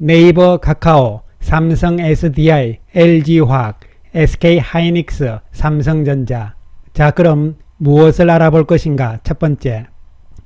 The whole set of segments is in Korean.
네이버, 카카오, 삼성 SDI, LG화학, SK하이닉스, 삼성전자. 자, 그럼 무엇을 알아볼 것인가? 첫 번째,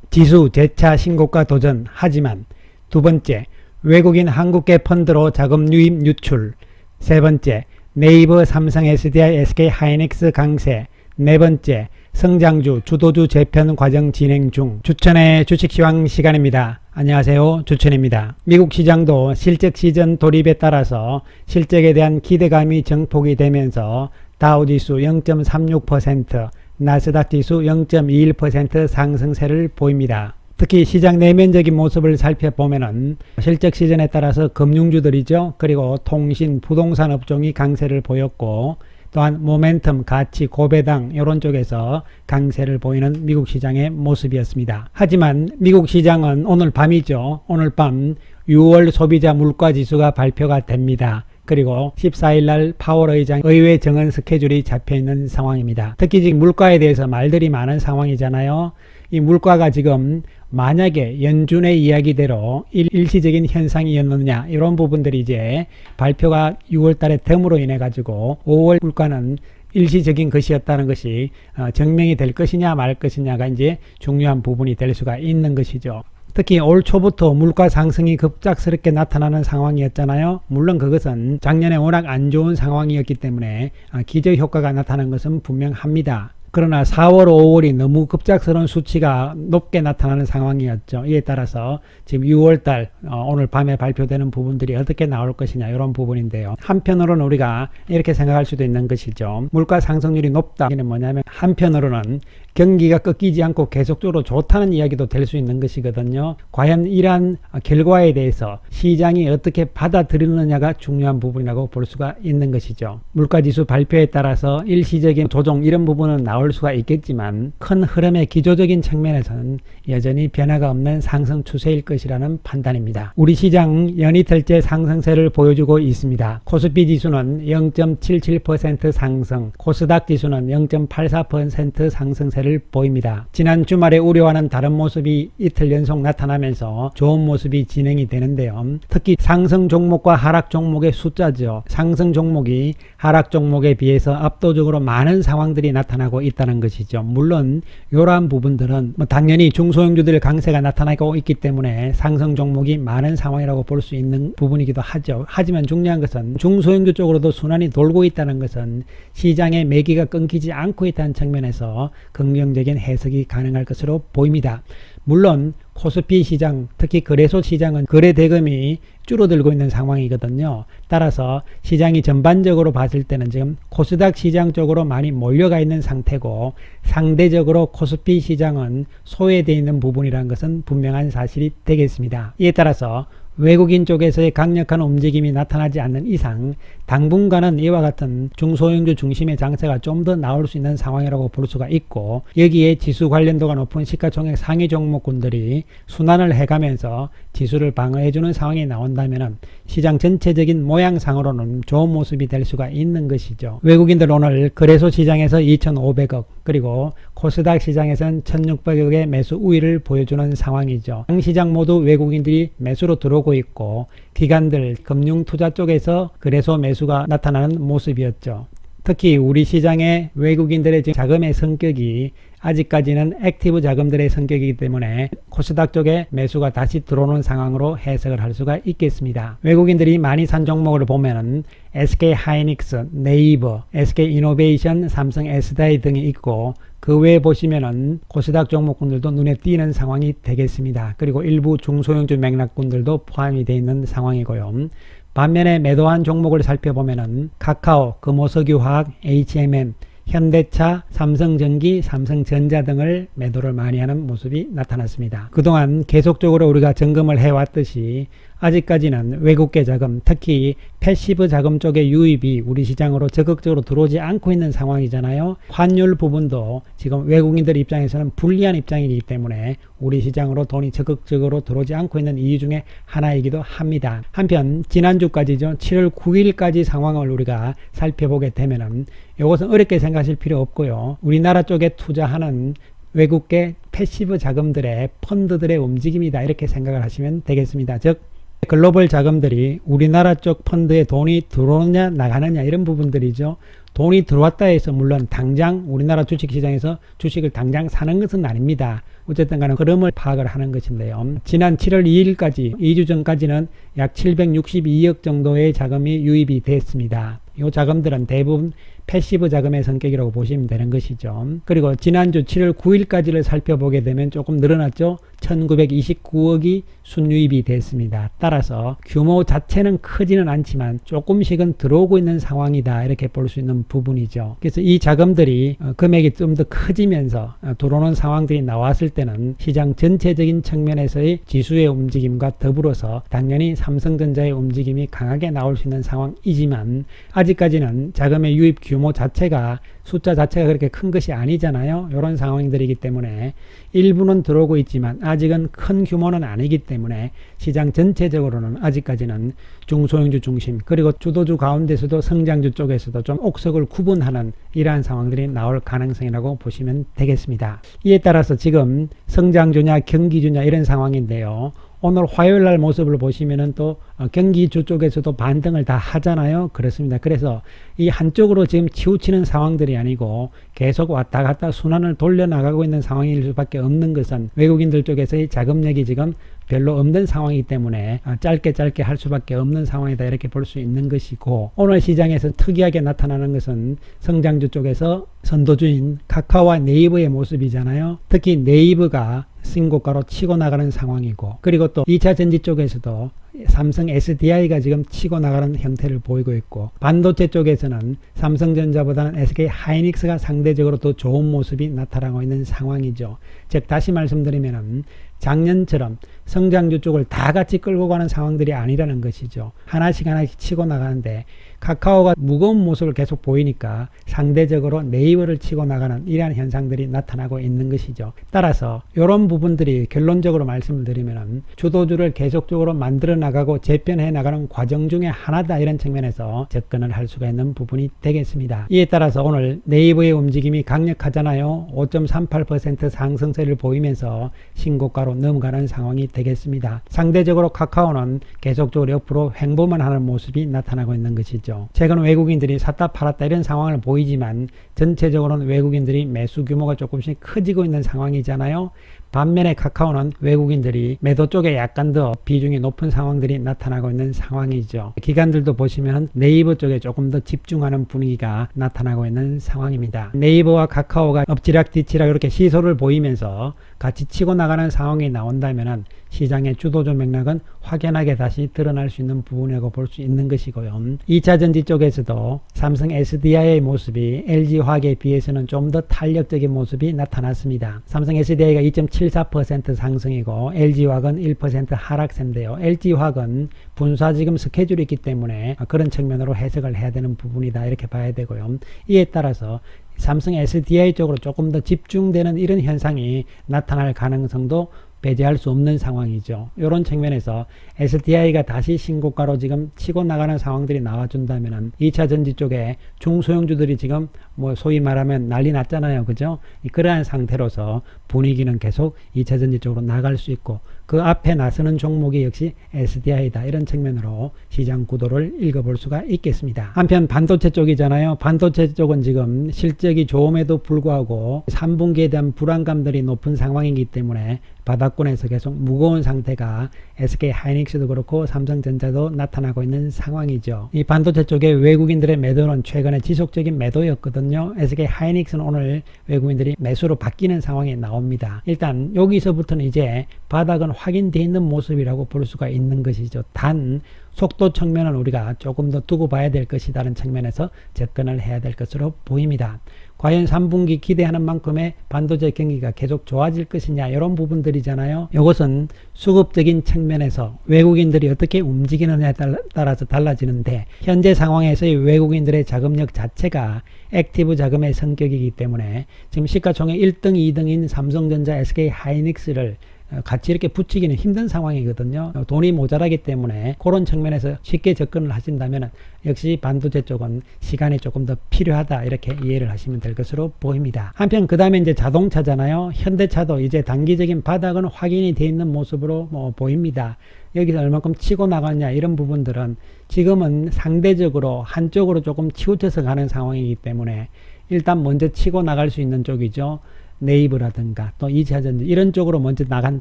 지수 재차 신고가 도전 하지만. 두 번째, 외국인 한국계 펀드로 자금 유입 유출. 세 번째, 네이버, 삼성 SDI, SK하이닉스 강세. 네 번째, 성장주 주도주 재편 과정 진행 중. 주천의 주식시황 시간입니다. 안녕하세요, 주천입니다. 미국 시장도 실적 시즌 돌입에 따라서 실적에 대한 기대감이 증폭이 되면서 다우지수 0.36%, 나스닥 지수 0.21% 상승세를 보입니다. 특히 시장 내면적인 모습을 살펴보면은 실적 시즌에 따라서 금융주들이죠. 그리고 통신, 부동산 업종이 강세를 보였고, 또한 모멘텀, 가치, 고배당 이런 쪽에서 강세를 보이는 미국 시장의 모습이었습니다. 하지만 미국 시장은 오늘 밤이죠. 오늘 밤 6월 소비자 물가지수가 발표가 됩니다. 그리고 14일 날 파월 의장 의회 정원 스케줄이 잡혀있는 상황입니다. 특히 지금 물가에 대해서 말들이 많은 상황이잖아요. 이 물가가 지금 만약에 연준의 이야기대로 일시적인 현상이었느냐, 이런 부분들이 이제 발표가 6월 달에 됨으로 인해 가지고 5월 물가는 일시적인 것이었다는 것이 증명이 될 것이냐 말 것이냐가 이제 중요한 부분이 될 수가 있는 것이죠. 특히 올 초부터 물가 상승이 급작스럽게 나타나는 상황이었잖아요. 물론 그것은 작년에 워낙 안 좋은 상황이었기 때문에 기저효과가 나타난 것은 분명합니다. 그러나 4월, 5월이 너무 급작스러운 수치가 높게 나타나는 상황이었죠. 이에 따라서 지금 6월달 오늘 밤에 발표되는 부분들이 어떻게 나올 것이냐, 이런 부분인데요. 한편으로는 우리가 이렇게 생각할 수도 있는 것이죠. 물가 상승률이 높다. 이게 뭐냐면 한편으로는 경기가 꺾이지 않고 계속적으로 좋다는 이야기도 될 수 있는 것이거든요. 과연 이러한 결과에 대해서 시장이 어떻게 받아들이느냐가 중요한 부분이라고 볼 수가 있는 것이죠. 물가지수 발표에 따라서 일시적인 조정 이런 부분은 나올 수가 있겠지만 큰 흐름의 기조적인 측면에서는 여전히 변화가 없는 상승 추세일 것이라는 판단입니다. 우리 시장 연이틀째 상승세를 보여주고 있습니다. 코스피 지수는 0.77% 상승, 코스닥 지수는 0.84% 상승세 를 보입니다. 지난 주말에 우려와는 다른 모습이 이틀 연속 나타나면서 좋은 모습이 진행이 되는데요. 특히 상승 종목과 하락 종목의 숫자죠. 상승 종목이 하락 종목에 비해서 압도적으로 많은 상황들이 나타나고 있다는 것이죠. 물론 이러한 부분들은 당연히 중소형주들 강세가 나타나고 있기 때문에 상승 종목이 많은 상황이라고 볼 수 있는 부분이기도 하죠. 하지만 중요한 것은 중소형주 쪽으로도 순환이 돌고 있다는 것은 시장의 매기가 끊기지 않고 있다는 측면에서 긍정적인 해석이 가능할 것으로 보입니다. 물론 코스피 시장, 특히 거래소 시장은 거래 대금이 줄어들고 있는 상황이거든요. 따라서 시장이 전반적으로 봤을 때는 지금 코스닥 시장 쪽으로 많이 몰려가 있는 상태고, 상대적으로 코스피 시장은 소외되어 있는 부분이라는 것은 분명한 사실이 되겠습니다. 이에 따라서 외국인 쪽에서의 강력한 움직임이 나타나지 않는 이상 당분간은 이와 같은 중소형주 중심의 장세가 좀 더 나올 수 있는 상황이라고 볼 수가 있고, 여기에 지수 관련도가 높은 시가총액 상위 종목군들이 순환을 해가면서 지수를 방어해주는 상황이 나온다면 시장 전체적인 모양상으로는 좋은 모습이 될 수가 있는 것이죠. 외국인들 오늘 거래소 시장에서 2,500억, 그리고 코스닥 시장에서는 1,600억의 매수 우위를 보여주는 상황이죠. 양 시장 모두 외국인들이 매수로 들어오고 있고, 기관들, 금융투자 쪽에서 거래소 매수가 나타나는 모습이었죠. 특히 우리 시장의 외국인들의 자금의 성격이 아직까지는 액티브 자금들의 성격이기 때문에 코스닥 쪽에 매수가 다시 들어오는 상황으로 해석을 할 수가 있겠습니다. 외국인들이 많이 산 종목을 보면은 SK하이닉스, 네이버, SK이노베이션, 삼성 SDI 등이 있고, 그 외에 보시면은 코스닥 종목군들도 눈에 띄는 상황이 되겠습니다. 그리고 일부 중소형주 맥락군들도 포함이 되어 있는 상황이고요. 반면에 매도한 종목을 살펴보면은 카카오, 금호석유화학, HMM, 현대차, 삼성전기, 삼성전자 등을 매도를 많이 하는 모습이 나타났습니다. 그동안 계속적으로 우리가 점검을 해왔듯이 아직까지는 외국계 자금, 특히 패시브 자금 쪽의 유입이 우리 시장으로 적극적으로 들어오지 않고 있는 상황이잖아요. 환율 부분도 지금 외국인들 입장에서는 불리한 입장이기 때문에 우리 시장으로 돈이 적극적으로 들어오지 않고 있는 이유 중에 하나이기도 합니다. 한편 지난주까지죠, 7월 9일까지 상황을 우리가 살펴보게 되면은 이것은 어렵게 생각하실 필요 없고요. 우리나라 쪽에 투자하는 외국계 패시브 자금들의 펀드들의 움직임이다, 이렇게 생각을 하시면 되겠습니다. 즉 글로벌 자금들이 우리나라 쪽 펀드에 돈이 들어오느냐 나가느냐 이런 부분들이죠. 돈이 들어왔다 해서 물론 당장 우리나라 주식시장에서 주식을 당장 사는 것은 아닙니다. 어쨌든 간에 흐름을 파악을 하는 것인데요. 지난 7월 2일까지 2주 전까지는 약 762억 정도의 자금이 유입이 됐습니다. 이 자금들은 대부분 패시브 자금의 성격이라고 보시면 되는 것이죠. 그리고 지난주 7월 9일까지를 살펴보게 되면 조금 늘어났죠. 1929억이 순유입이 됐습니다. 따라서 규모 자체는 크지는 않지만 조금씩은 들어오고 있는 상황이다 이렇게 볼 수 있는 부분이죠. 그래서 이 자금들이 금액이 좀 더 커지면서 들어오는 상황들이 나왔을 때는 시장 전체적인 측면에서의 지수의 움직임과 더불어서 당연히 삼성전자의 움직임이 강하게 나올 수 있는 상황이지만 아직까지는 자금의 유입 규모 자체가 숫자 자체가 그렇게 큰 것이 아니잖아요. 이런 상황들이기 때문에 일부는 들어오고 있지만 아직은 큰 규모는 아니기 때문에 시장 전체적으로는 아직까지는 중소형주 중심 그리고 주도주 가운데서도 성장주 쪽에서도 좀 옥석을 구분하는 이러한 상황들이 나올 가능성이라고 보시면 되겠습니다. 이에 따라서 지금 성장주냐 경기주냐 이런 상황인데요. 오늘 화요일 날 모습을 보시면은 또 경기주 쪽에서도 반등을 다 하잖아요. 그렇습니다. 그래서 이 한쪽으로 지금 치우치는 상황들이 아니고 계속 왔다 갔다 순환을 돌려나가고 있는 상황일 수밖에 없는 것은 외국인들 쪽에서의 자금력이 지금 별로 없는 상황이기 때문에 짧게 할 수밖에 없는 상황이다 이렇게 볼 수 있는 것이고 오늘 시장에서 특이하게 나타나는 것은 성장주 쪽에서 선도주인 카카오와 네이버의 모습이잖아요. 특히 네이버가 신고가로 치고 나가는 상황이고 그리고 또 2차 전지 쪽에서도 삼성 SDI가 지금 치고 나가는 형태를 보이고 있고 반도체 쪽에서는 삼성전자보다는 SK 하이닉스가 상대적으로 더 좋은 모습이 나타나고 있는 상황이죠. 즉 다시 말씀드리면은 작년처럼 성장주 쪽을 다 같이 끌고 가는 상황들이 아니라는 것이죠. 하나씩 치고 나가는데 카카오가 무거운 모습을 계속 보이니까 상대적으로 네이버를 치고 나가는 이러한 현상들이 나타나고 있는 것이죠. 따라서 이런 부분들이 결론적으로 말씀을 드리면 주도주를 계속적으로 만들어 나가고 재편해 나가는 과정 중에 하나다 이런 측면에서 접근을 할 수가 있는 부분이 되겠습니다. 이에 따라서 오늘 네이버의 움직임이 강력하잖아요. 5.38% 상승세를 보이면서 신고가로 넘어가는 상황이 되겠습니다. 상대적으로 카카오는 계속적으로 옆으로 횡보만 하는 모습이 나타나고 있는 것이죠. 최근 외국인들이 샀다 팔았다 이런 상황을 보이지만 전체적으로는 외국인들이 매수 규모가 조금씩 커지고 있는 상황이잖아요. 반면에 카카오는 외국인들이 매도 쪽에 약간 더 비중이 높은 상황들이 나타나고 있는 상황이죠. 기관들도 보시면 네이버 쪽에 조금 더 집중하는 분위기가 나타나고 있는 상황입니다. 네이버와 카카오가 엎치락 뒤치락 이렇게 시소를 보이면서 같이 치고 나가는 상황이 나온다면 시장의 주도주 맥락은 확연하게 다시 드러날 수 있는 부분이라고 볼 수 있는 것이고요. 2차 전지 쪽에서도 삼성 SDI의 모습이 LG화학에 비해서는 좀 더 탄력적인 모습이 나타났습니다. 삼성 SDI가 2.74% 상승이고 LG화학은 1% 하락세인데요. LG화학은 분사 지금 스케줄이 있기 때문에 그런 측면으로 해석을 해야 되는 부분이다 이렇게 봐야 되고요. 이에 따라서 삼성 SDI 쪽으로 조금 더 집중되는 이런 현상이 나타날 가능성도 배제할 수 없는 상황이죠. 이런 측면에서 SDI가 다시 신고가로 지금 치고 나가는 상황들이 나와준다면 2차 전지 쪽에 중소형주들이 지금 뭐 소위 말하면 난리 났잖아요. 그죠? 그러한 상태로서 분위기는 계속 2차 전지 쪽으로 나갈 수 있고 그 앞에 나서는 종목이 역시 SDI다 이런 측면으로 시장 구도를 읽어볼 수가 있겠습니다. 한편 반도체 쪽이잖아요. 반도체 쪽은 지금 실적이 좋음에도 불구하고 3분기에 대한 불안감들이 높은 상황이기 때문에 바닥권에서 계속 무거운 상태가 SK 하이닉스도 그렇고 삼성전자도 나타나고 있는 상황이죠. 이 반도체 쪽에 외국인들의 매도는 최근에 지속적인 매도였거든요. SK 하이닉스는 오늘 외국인들이 매수로 바뀌는 상황이 나옵니다. 일단 여기서부터는 이제 바닥은 확인되어 있는 모습이라고 볼 수가 있는 것이죠. 단 속도 측면은 우리가 조금 더 두고 봐야 될 것이라는 측면에서 접근을 해야 될 것으로 보입니다. 과연 3분기 기대하는 만큼의 반도체 경기가 계속 좋아질 것이냐 이런 부분들이잖아요. 이것은 수급적인 측면에서 외국인들이 어떻게 움직이느냐에 따라서 달라지는데 현재 상황에서의 외국인들의 자금력 자체가 액티브 자금의 성격이기 때문에 지금 시가총액 1등, 2등인 삼성전자, SK 하이닉스를 같이 이렇게 붙이기는 힘든 상황이거든요. 돈이 모자라기 때문에 그런 측면에서 쉽게 접근을 하신다면 역시 반도체 쪽은 시간이 조금 더 필요하다 이렇게 이해를 하시면 될 것으로 보입니다. 한편 그 다음에 이제 자동차잖아요. 현대차도 이제 단기적인 바닥은 확인이 되어 있는 모습으로 보입니다. 여기서 얼마큼 치고 나갔냐 이런 부분들은 지금은 상대적으로 한쪽으로 조금 치우쳐서 가는 상황이기 때문에 일단 먼저 치고 나갈 수 있는 쪽이죠. 네이버라든가 또 2차전지 이런 쪽으로 먼저 나간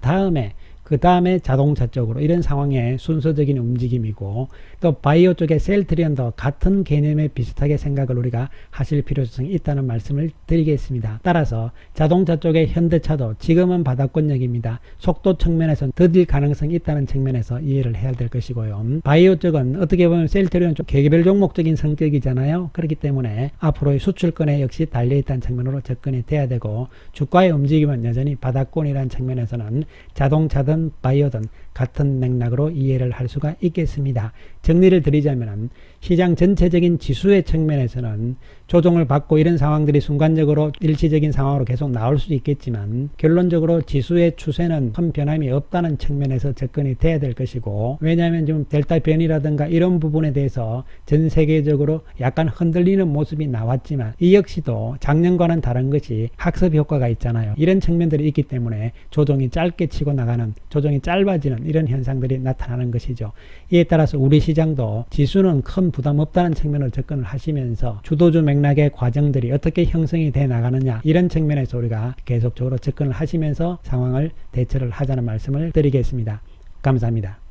다음에 그 다음에 자동차 쪽으로 이런 상황의 순서적인 움직임이고 또 바이오 쪽의 셀트리온도 같은 개념에 비슷하게 생각을 우리가 하실 필요성이 있다는 말씀을 드리겠습니다. 따라서 자동차 쪽의 현대차도 지금은 바닥권역입니다. 속도 측면에서 더딜 가능성이 있다는 측면에서 이해를 해야 될 것이고요. 바이오 쪽은 어떻게 보면 셀트리온 쪽 개별 종목적인 성격이잖아요. 그렇기 때문에 앞으로의 수출권에 역시 달려있다는 측면으로 접근이 돼야 되고 주가의 움직임은 여전히 바닥권이라는 측면에서는 자동차든 바이오든 같은 맥락으로 이해를 할 수가 있겠습니다. 정리를 드리자면 시장 전체적인 지수의 측면에서는 조정을 받고 이런 상황들이 순간적으로 일시적인 상황으로 계속 나올 수 있겠지만 결론적으로 지수의 추세는 큰 변함이 없다는 측면에서 접근이 돼야 될 것이고 왜냐하면 좀 델타 변이라든가 이런 부분에 대해서 전 세계적으로 약간 흔들리는 모습이 나왔지만 이 역시도 작년과는 다른 것이 학습 효과가 있잖아요. 이런 측면들이 있기 때문에 조정이 짧게 치고 나가는 조정이 짧아지는 이런 현상들이 나타나는 것이죠. 이에 따라서 우리 시장도 지수는 큰 부담 없다는 측면으로 접근을 하시면서 주도주 맥락의 과정들이 어떻게 형성이 돼 나가느냐 이런 측면에서 우리가 계속적으로 접근을 하시면서 상황을 대처를 하자는 말씀을 드리겠습니다. 감사합니다.